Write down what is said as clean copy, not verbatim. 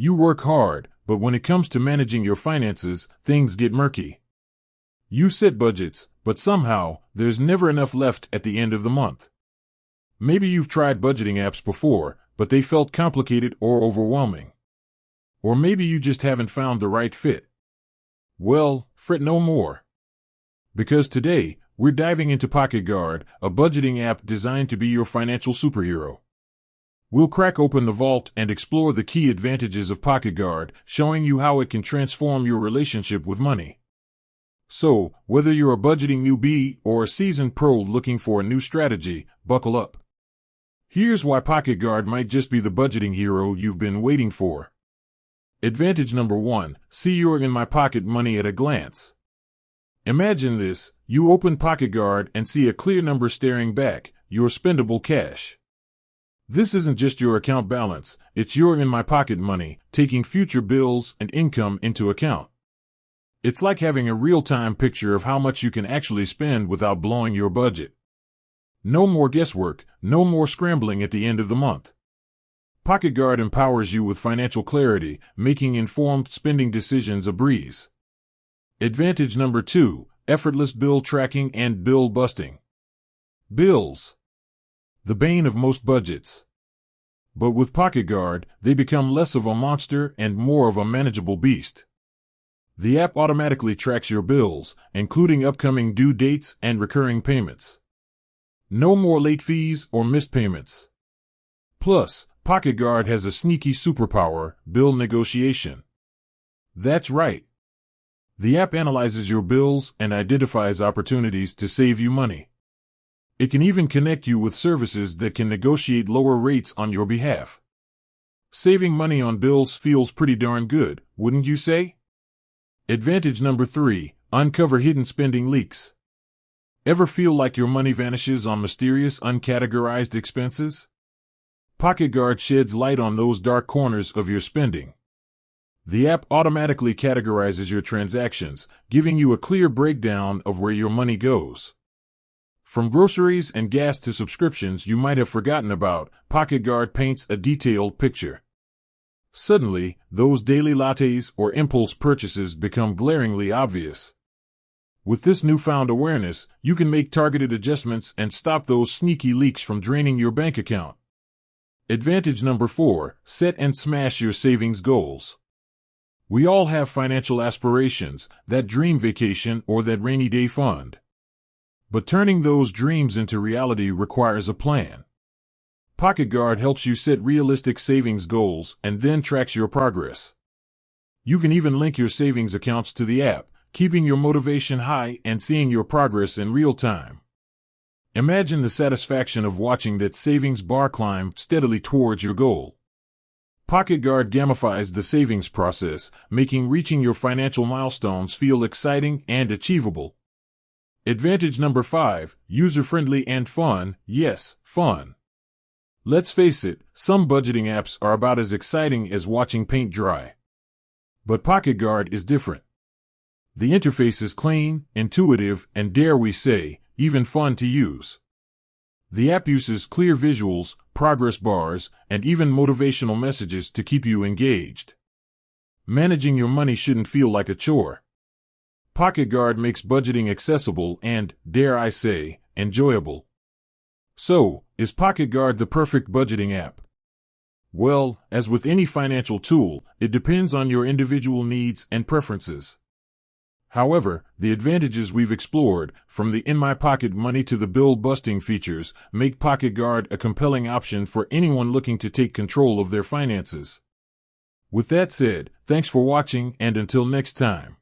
You work hard, but when it comes to managing your finances, things get murky. You set budgets, but somehow, there's never enough left at the end of the month. Maybe you've tried budgeting apps before, but they felt complicated or overwhelming. Or maybe you just haven't found the right fit. Well, fret no more. Because today, we're diving into PocketGuard, a budgeting app designed to be your financial superhero. We'll crack open the vault and explore the key advantages of PocketGuard, showing you how it can transform your relationship with money. So, whether you're a budgeting newbie or a seasoned pro looking for a new strategy, buckle up. Here's why PocketGuard might just be the budgeting hero you've been waiting for. Advantage number 1, see your in my pocket money at a glance. Imagine this, you open PocketGuard and see a clear number staring back, your spendable cash. This isn't just your account balance, it's your in my pocket money, taking future bills and income into account. It's like having a real-time picture of how much you can actually spend without blowing your budget. No more guesswork, no more scrambling at the end of the month. PocketGuard empowers you with financial clarity, making informed spending decisions a breeze. Advantage number 2, effortless bill tracking and bill busting. Bills. The bane of most budgets. But with PocketGuard, they become less of a monster and more of a manageable beast. The app automatically tracks your bills, including upcoming due dates and recurring payments. No more late fees or missed payments. Plus, PocketGuard has a sneaky superpower, bill negotiation. That's right. The app analyzes your bills and identifies opportunities to save you money. It can even connect you with services that can negotiate lower rates on your behalf. Saving money on bills feels pretty darn good, wouldn't you say? Advantage number 3, uncover hidden spending leaks. Ever feel like your money vanishes on mysterious, uncategorized expenses? PocketGuard sheds light on those dark corners of your spending. The app automatically categorizes your transactions, giving you a clear breakdown of where your money goes. From groceries and gas to subscriptions you might have forgotten about, PocketGuard paints a detailed picture. Suddenly, those daily lattes or impulse purchases become glaringly obvious. With this newfound awareness, you can make targeted adjustments and stop those sneaky leaks from draining your bank account. Advantage number 4, set and smash your savings goals. We all have financial aspirations, that dream vacation or that rainy day fund. But turning those dreams into reality requires a plan. PocketGuard helps you set realistic savings goals and then tracks your progress. You can even link your savings accounts to the app, keeping your motivation high and seeing your progress in real time. Imagine the satisfaction of watching that savings bar climb steadily towards your goal. PocketGuard gamifies the savings process, making reaching your financial milestones feel exciting and achievable. Advantage number 5, user-friendly and fun. Yes, fun. Let's face it, some budgeting apps are about as exciting as watching paint dry. But PocketGuard is different. The interface is clean, intuitive, and dare we say, even fun to use. The app uses clear visuals, progress bars, and even motivational messages to keep you engaged. Managing your money shouldn't feel like a chore. PocketGuard makes budgeting accessible and, dare I say, enjoyable. So, is PocketGuard the perfect budgeting app? Well, as with any financial tool, it depends on your individual needs and preferences. However, the advantages we've explored, from the in my pocket money to the bill busting features, make PocketGuard a compelling option for anyone looking to take control of their finances. With that said, thanks for watching and until next time.